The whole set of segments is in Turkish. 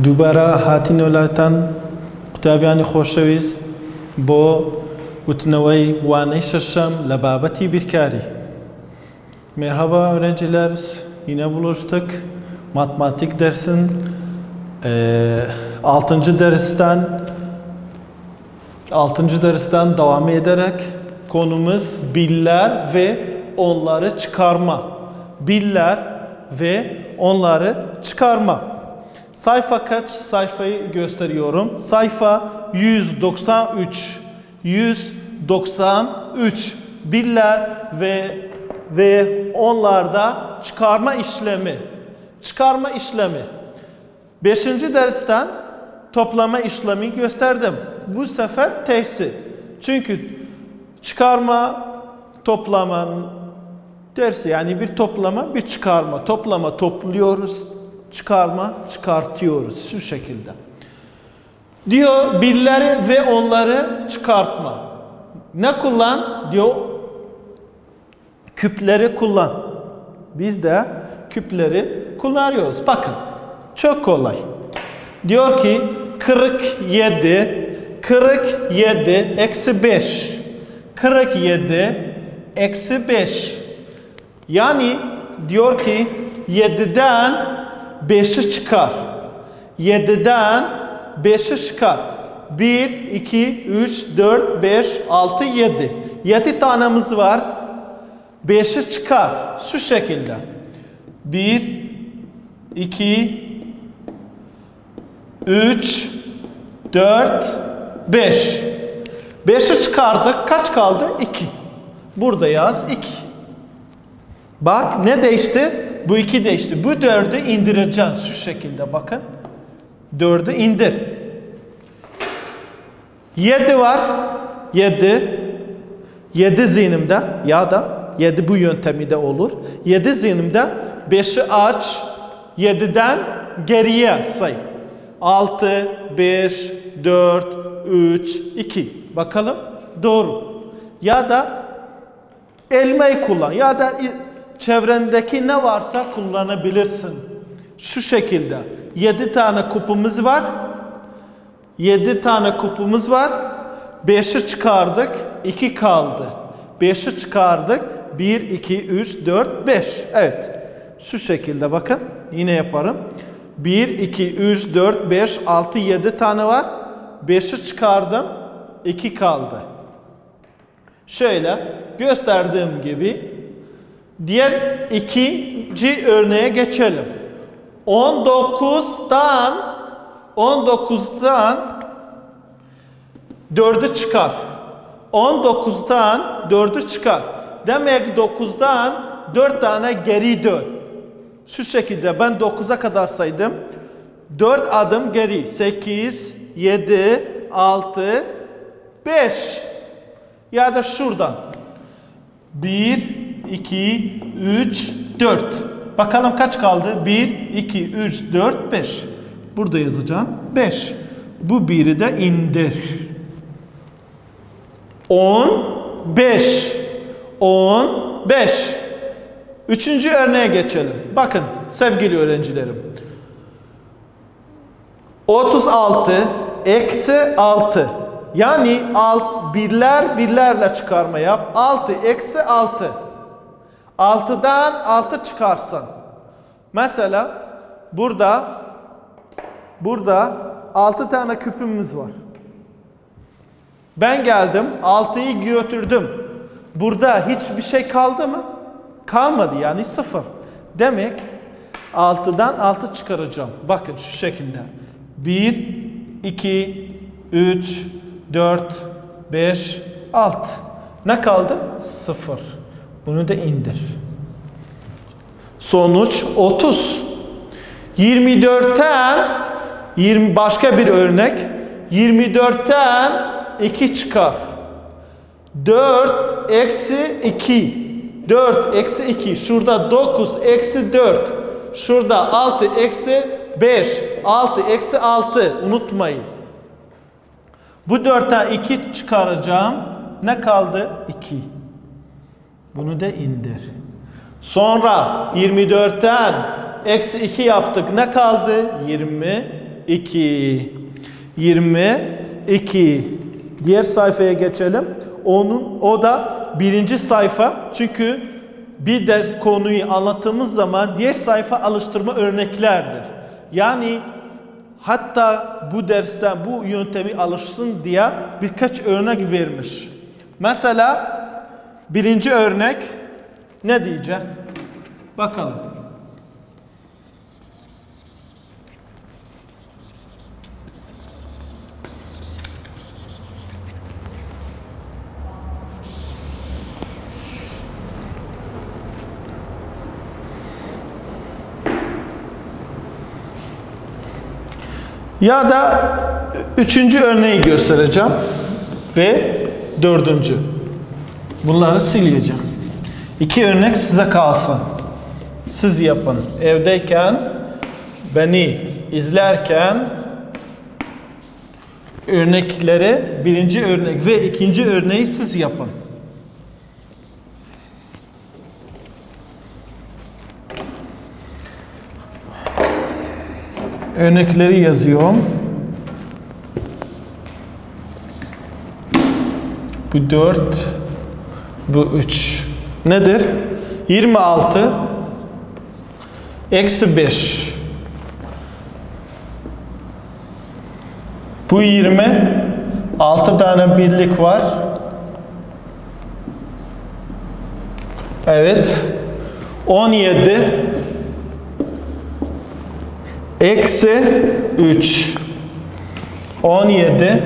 دووبارە هاتینەوەلاتان قوتابیانی خۆشەویست بۆ وتنەوەی وانەی شەشەم لە بابەتی بیرکاری. Merhaba öğrenciler, yine buluştuk. Matematik dersin 6. dersten devam ederek konumuz birler ve onları çıkarma. Birler ve onları çıkarma. Sayfa kaç? Sayfayı gösteriyorum. Sayfa 193. 193. Birler ve onlarda çıkarma işlemi. Çıkarma işlemi. 5. dersten toplama işlemi gösterdim. Bu sefer tersi. Çünkü çıkarma, toplama tersi. Yani bir toplama, bir çıkarma. Toplama topluyoruz, çıkarma çıkartıyoruz. Şu şekilde. Diyor birleri ve onları çıkartma. Ne kullan? Diyor küpleri kullan. Biz de küpleri kullanıyoruz. Bakın çok kolay. Diyor ki 47 eksi 5. 47 eksi 5. Yani diyor ki 7'den 5'i çıkar. 7'den 5'i çıkar. 1, 2, 3, 4, 5, 6, 7. 7 tanemiz var. 5'i çıkar. Şu şekilde. 1, 2, 3, 4, 5. 5'i çıkardık. Kaç kaldı? 2. Burada yaz 2. Bak ne değişti? Bu 2 değişti. Bu 4'ü indireceğim. Şu şekilde bakın. 4'ü indir. 7 var. 7. 7 zihnimde ya da 7 bu yöntemi de olur. 7 zihnimde 5'i aç. 7'den geriye say. 6, 5, 4, 3, 2. Bakalım doğru. Ya da elmayı kullan. Ya da çevrendeki ne varsa kullanabilirsin. Şu şekilde. 7 tane kupumuz var. 7 tane kupumuz var. 5'i çıkardık. 2 kaldı. 5'i çıkardık. 1, 2, 3, 4, 5. Evet. Şu şekilde bakın. Yine yaparım. 1, 2, 3, 4, 5, 6, 7 tane var. 5'i çıkardım. 2 kaldı. Şöyle gösterdiğim gibi diğer ikinci örneğe geçelim. 19'dan 4'ü çıkar. 19'dan 4'ü çıkar. Demek 9'dan 4 tane geri dön. Şu şekilde ben 9'a kadar saydım. 4 adım geri. 8, 7, 6, 5. Ya da şuradan. 1, 2, 3, 4. Bakalım kaç kaldı? 1, 2, 3, 4, 5. Burada yazacağım. 5. Bu 1'i de indir. 15. 15. Üçüncü örneğe geçelim. Bakın sevgili öğrencilerim. 36 eksi 6. Yani birlerle çıkarma yap. 6 eksi 6. 6'dan 6 çıkarsan. Mesela burada 6 tane küpümüz var. Ben geldim 6'yı götürdüm. Burada hiçbir şey kaldı mı? Kalmadı yani 0. Demek 6'dan 6 çıkaracağım. Bakın şu şekilde. 1, 2, 3, 4, 5, 6. Ne kaldı? 0. Bunu da indir. Sonuç 30. 24'ten başka bir örnek. 24'ten 2 çıkar. 4 eksi 2. 4 eksi 2. Şurada 9 eksi 4. Şurada 6 eksi 5. 6 eksi 6. Unutmayın. Bu 4'ten 2 çıkaracağım. Ne kaldı? 2. Bunu da indir. Sonra 24'ten eksi 2 yaptık. Ne kaldı? 20. 22. 22. Diğer sayfaya geçelim. O da birinci sayfa. Çünkü bir ders konuyu anlattığımız zaman diğer sayfa alıştırma örneklerdir. Yani hatta bu dersten bu yöntemi alışsın diye birkaç örnek vermiş. Mesela birinci örnek ne diyecek? Bakalım. Ya da üçüncü örneği göstereceğim ve dördüncü. Bunları sileceğim. İki örnek size kalsın. Siz yapın. Evdeyken, beni izlerken örnekleri, birinci örnek ve ikinci örneği siz yapın. Örnekleri yazıyorum. Bu 4, bu 3. Nedir? 26 eksi 5. Bu 20. 6 tane birlik var. Evet. 17 eksi 3. 17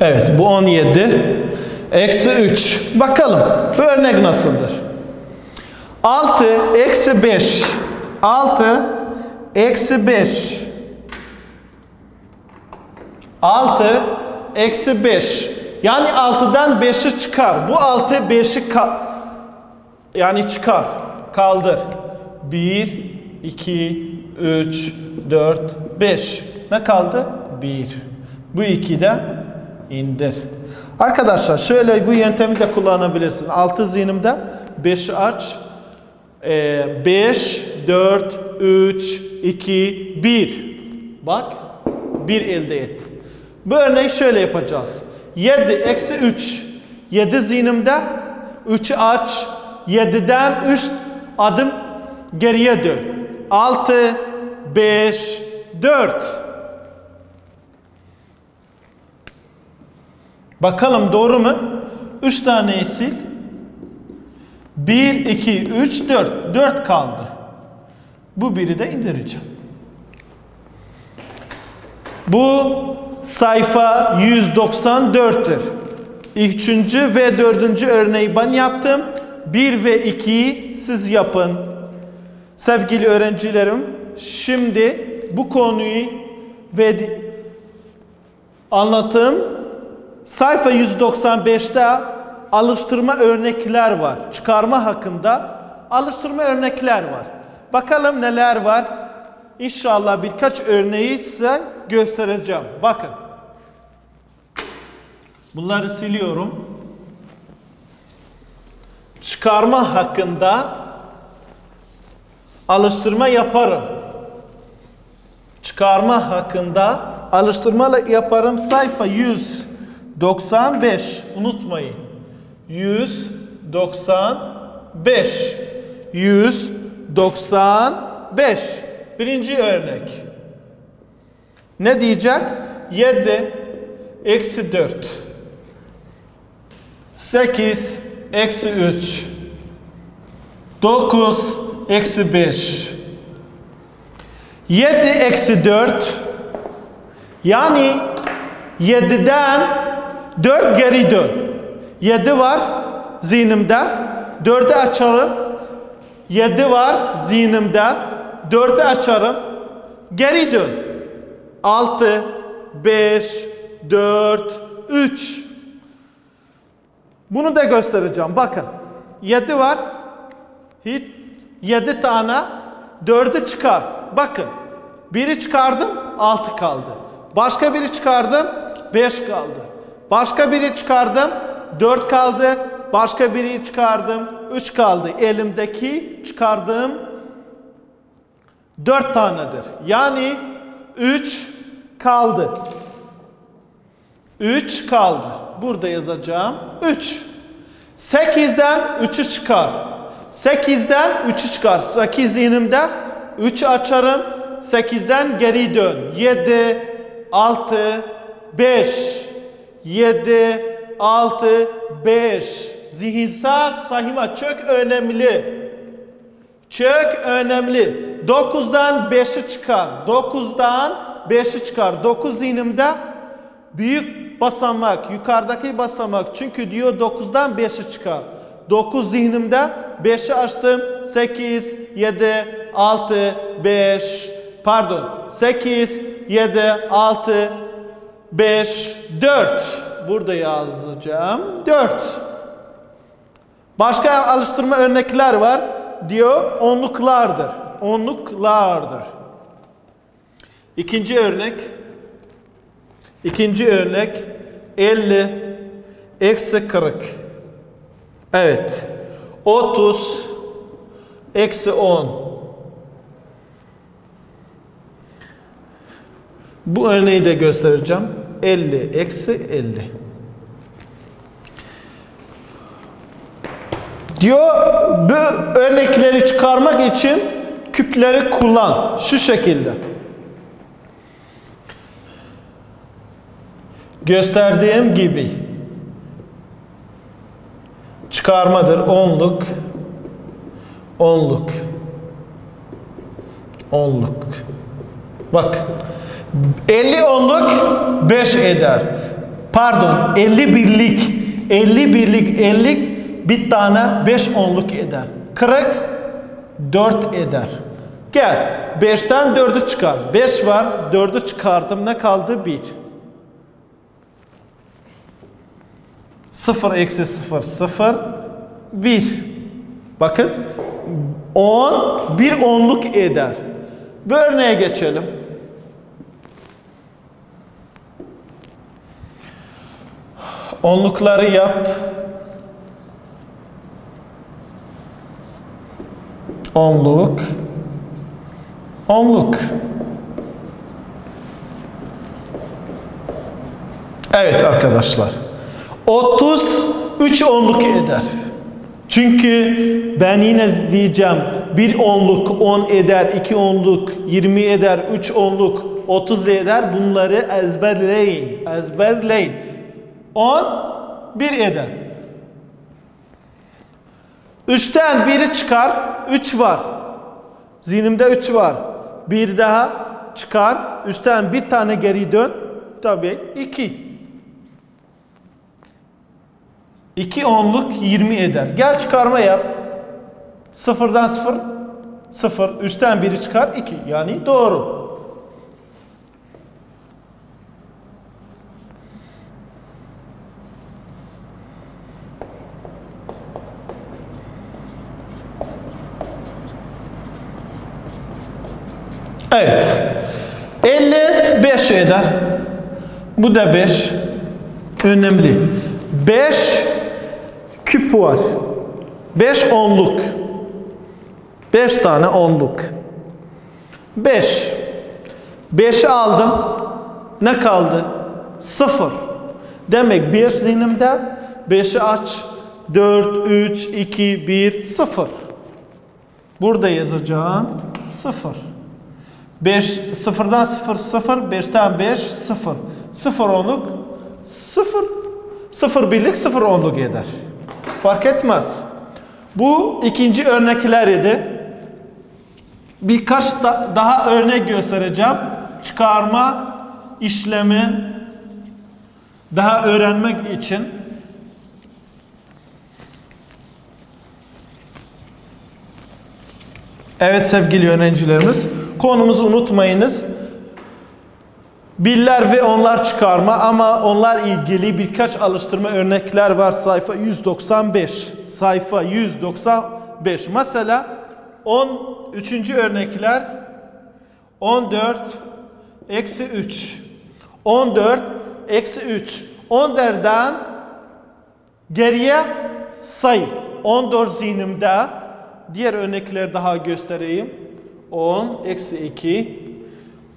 evet, bu 17 eksi 3. Bakalım bu örnek nasıldır? 6 eksi 5. 6 eksi 5. 6 eksi 5. Yani 6'dan 5'i çıkar. Bu 6 5'i yani çıkar. Kaldır. 1, 2, 3, 4, 5. Ne kaldı? 1. Bu 2 de indir. Arkadaşlar şöyle bu yöntemi de kullanabilirsin. 6 zihnimde 5'i aç. 5, 4, 3, 2, 1. Bak. 1 elde et. Bu örneği şöyle yapacağız. 7 eksi 3. 7 zihnimde 3'ü aç. 7'den 3 adım geriye dön. 6, 5, 4. Bakalım doğru mu? 3 taneyi sil. 1, 2, 3, 4. 4 kaldı. Bu biri de indireceğim. Bu sayfa 194'tür. Üçüncü ve dördüncü örneği ben yaptım. 1 ve 2'yi siz yapın. Sevgili öğrencilerim, şimdi bu konuyu ve anlatım sayfa 195'te alıştırma örnekler var. Çıkarma hakkında alıştırma örnekler var. Bakalım neler var. İnşallah birkaç örneği size göstereceğim. Bakın. Bunları siliyorum. Çıkarma hakkında alıştırma yaparım. Çıkarma hakkında alıştırma yaparım. Sayfa 195. Unutmayın. 195. 195. Birinci örnek. Ne diyecek? 7 eksi 4. 8 eksi 3. 9 eksi 5. 7 eksi 4. Yani 7'den 4 geri dön. 7 var zihnimde. 4'ü açarım. 7 var zihnimde. 4'ü açarım. Geri dön. 6, 5, 4, 3. Bunu da göstereceğim. Bakın. 7 var. Hiç 7 tane. 4'ü çıkar. Bakın. Biri çıkardım. 6 kaldı. Başka biri çıkardım. 5 kaldı. Başka biri çıkardım. 4 kaldı. Başka biri çıkardım. 3 kaldı. Elimdeki çıkardığım 4 tanedir. Yani 3 kaldı. 3 kaldı. Burada yazacağım. 3. 8'den 3'ü çıkar. 8'den 3'ü çıkar. 8 zihnimde 3 açarım. 8'den geri dön. 7, 6, 5. 7, 6, 5. Zihinsel sayma çok önemli. Çok önemli. 9'dan 5'i çıkar. 9'dan 5'i çıkar. 9 zihnimde büyük basamak, yukarıdaki basamak. Çünkü diyor 9'dan 5'i çıkar. 9 zihnimde 5'i açtım. 8, 7, 6, 5. Pardon. 8, 7, 6, 5, 4. Burada yazacağım. 4. Başka alıştırma örnekler var. Diyor onluklardır. Onluklardır. İkinci örnek. 50 eksi 40. Evet. 30 eksi 10. Bu örneği de göstereceğim. 50 eksi 50. Diyor bu örnekleri çıkarmak için küpleri kullan. Şu şekilde. Gösterdiğim gibi. Çıkarmadır. Onluk. Onluk. Onluk. Bakın. 50 onluk 5 eder. Pardon 50 birlik. 50 birlik 50 bir tane 5 onluk eder. 40 4 eder. Gel 5'ten 4'ü çıkar. 5 var 4'ü çıkardım. Ne kaldı? 1. 0 eksi 0 0 1. Bakın 10 bir onluk eder. Bu örneğe geçelim. Onlukları yap. Onluk. Onluk. Evet arkadaşlar. 33 onluk eder. Çünkü ben yine diyeceğim bir onluk 10 eder, 2 onluk 20 eder, 3 onluk 30 eder. Bunları ezberleyin. Ezberleyin. 10 1 eder. 3'ten 1'i çıkar. 3 var. Zihnimde 3 var. Bir daha çıkar. 3'ten bir tane geri dön. Tabii 2. 2 onluk 20 eder. Gel çıkarma yap. 0'dan 0 0. 3'ten 1'i çıkar 2. Yani doğru. Evet. 55 eder. Bu da 5. Önemli. 5 küp var. 5 onluk. 5 tane onluk. 5. 5'i aldım. Ne kaldı? 0. Demek 5 zihnimde. 5'i aç. 4, 3, 2, 1, 0. Burada yazacağım 0. 5, 0'dan 0, 0, 5'ten 5, 0. 0 onluk, 0. 0 birlik, 0 onluk eder. Fark etmez. Bu ikinci örnekler idi. Birkaç daha örnek göstereceğim. Çıkarma işlemin daha öğrenmek için. Evet sevgili öğrencilerimiz, konumuzu unutmayınız. Birler ve onlar çıkarma ama onlar ilgili birkaç alıştırma örnekler var sayfa 195. Sayfa 195. Mesela 13. örnekler 14 eksi 3. 14 eksi 3. 14'den geriye sayı. 14 zihnimde. Diğer örnekler daha göstereyim. 10 eksi 2,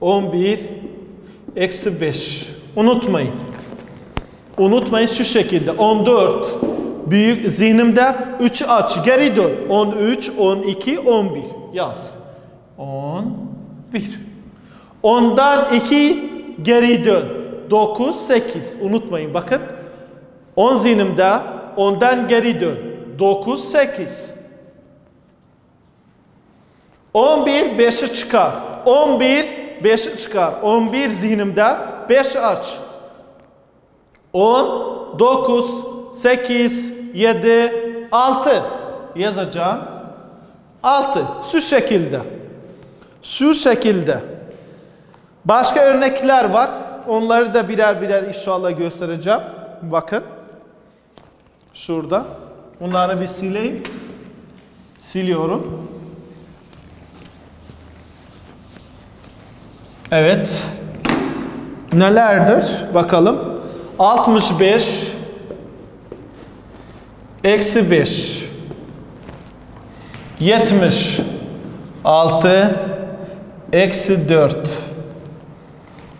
11 eksi 5. Unutmayın. Unutmayın şu şekilde. 14 büyük zihnimde 3 aç geri dön. 13, 12, 11 yaz. 11. 10'dan 2 geri dön. 9, 8. Unutmayın bakın. 10 zihnimde 10'dan geri dön. 9, 8. 11, 5'i çıkar. 11, 5'i çıkar. 11 zihnimde 5 aç. 10, 9, 8, 7, 6 yazacağım. 6. Şu şekilde. Şu şekilde. Başka örnekler var. Onları da birer birer inşallah göstereceğim. Bakın. Şurada. Bunları bir sileyim. Siliyorum. Evet. Nelerdir? Bakalım. 65 eksi 5. 76 eksi 4.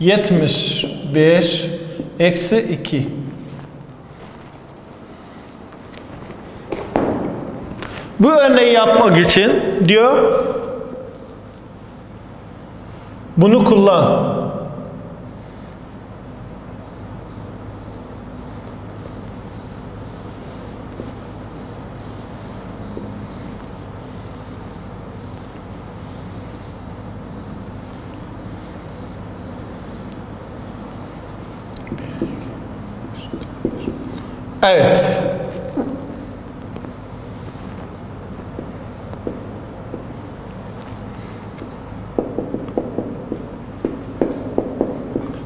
75 eksi 2. Bu örneği yapmak için diyor bunu kullan. Evet.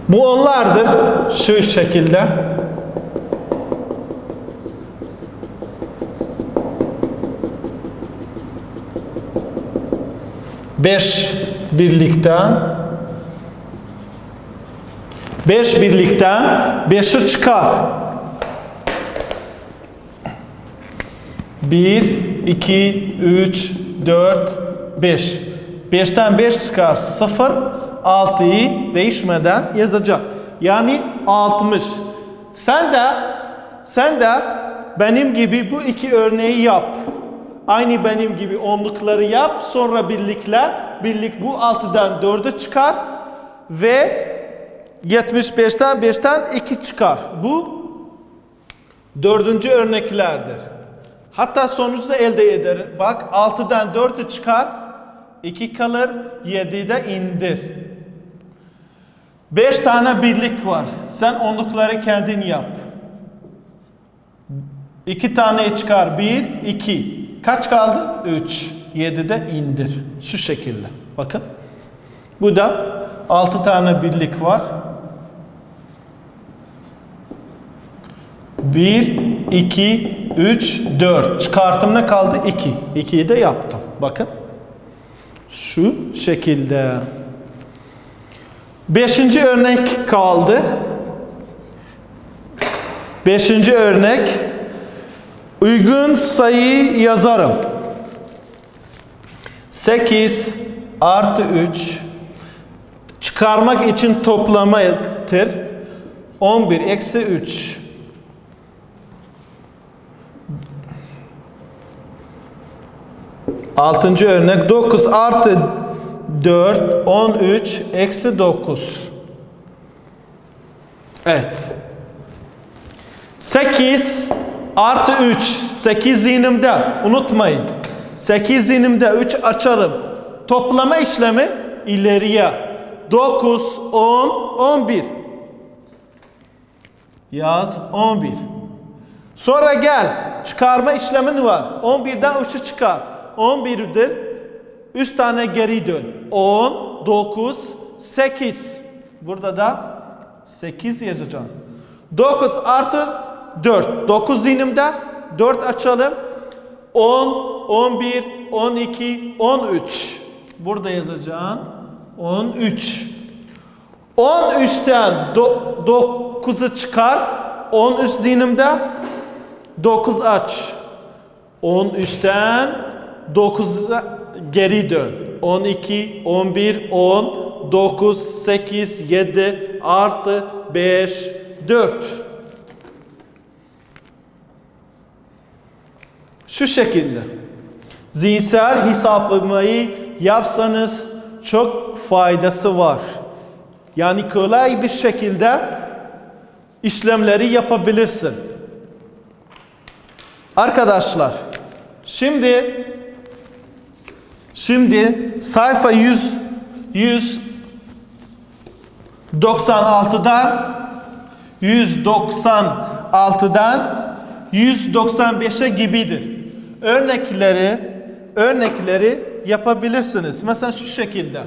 Bu onlardır. Şu şekilde. Beş birlikten 5'i çıkar. 1, 2, 3, 4, 5. 5'ten 5 çıkar 0. 6'yı değişmeden yazacak. Yani 60. Sen de benim gibi bu iki örneği yap. Aynı benim gibi onlukları yap. Sonra birlik bu 6'dan 4'e çıkar. Ve 75'ten 5'ten 2 çıkar. Bu 4. örneklerdir. Hatta sonucu da elde eder. Bak 6'dan 4'ü çıkar. 2 kalır. 7'yi de indir. 5 tane birlik var. Sen onlukları kendin yap. 2 tane çıkar. 1, 2. Kaç kaldı? 3. 7'de indir. Şu şekilde. Bakın. Bu da 6 tane birlik var. 1, 2, 3, 4. Çıkartım ne kaldı? 2. 2'yi de yaptım. Bakın. Şu şekilde. 5. örnek kaldı. 5. örnek. Uygun sayı yazarım. 8 artı 3 çıkarmak için toplamaktır. 11 eksi 3. Altıncı örnek 9 artı 4 13 eksi 9. Evet. 8 artı 3. 8 zihnimde. Unutmayın. 8 zihnimde 3 açarım. Toplama işlemi ileriye. 9, 10, 11. Yaz 11. Sonra gel. Çıkarma işlemin var. 11'den 3'ü çıkar. 11'dir. 3 tane geri dön. 10, 9, 8. Burada da 8 yazacağım. 9 artı 4. 9 zihnimde. 4 açalım. 10, 11, 12, 13. Burada yazacağım. 13. 13'ten 9'u çıkar. 13 zihnimde. 9 aç. 13'ten 9'a geri dön. 12, 11, 10, 9, 8, 7 artı 5, 4. Şu şekilde. Zihinsel hesaplamayı yapsanız çok faydası var. Yani kolay bir şekilde işlemleri yapabilirsin. Arkadaşlar, şimdi sayfa 196'dan 195'e gibidir. Örnekleri yapabilirsiniz. Mesela şu şekilde.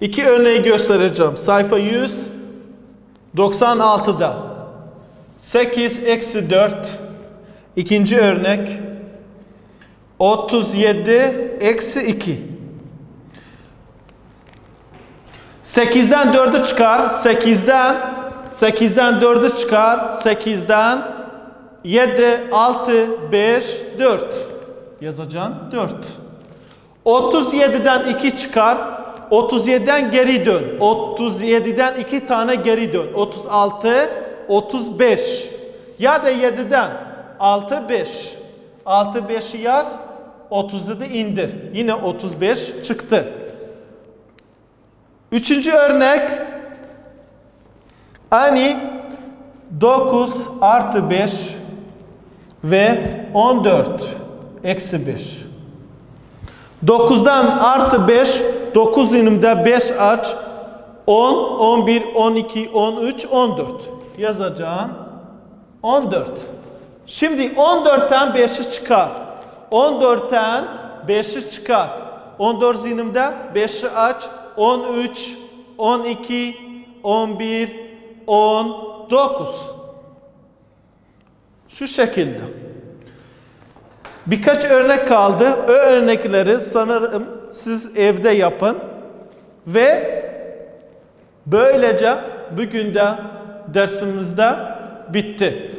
İki örneği göstereceğim. Sayfa 196'da. 8 eksi 4. İkinci örnek. 37 eksi 2. 8'den 4'ü çıkar. 8'den 4'ü çıkar. 8'den 7, 6, 5, 4. Yazacağım 4. 37'den 2 çıkar. 37'den geri dön. 37'den 2 tane geri dön. 36, 35. Ya da 7'den 6, 5. 6, 5'i yaz. 37 indir. Yine 35 çıktı. Üçüncü örnek. Hani 9 artı 5 ve 14 eksi 5. 9'dan artı 5, 9 inimde 5 aç, 10, 11, 12, 13, 14. Yazacağım 14. Şimdi 14'ten 5'i çıkar. 14'ten 5'i çıkar. 14 zihnimde 5'i aç, 13, 12, 11, 19. Şu şekilde. Birkaç örnek kaldı. O örnekleri sanırım siz evde yapın. Ve böylece bugün de dersimizde bitti.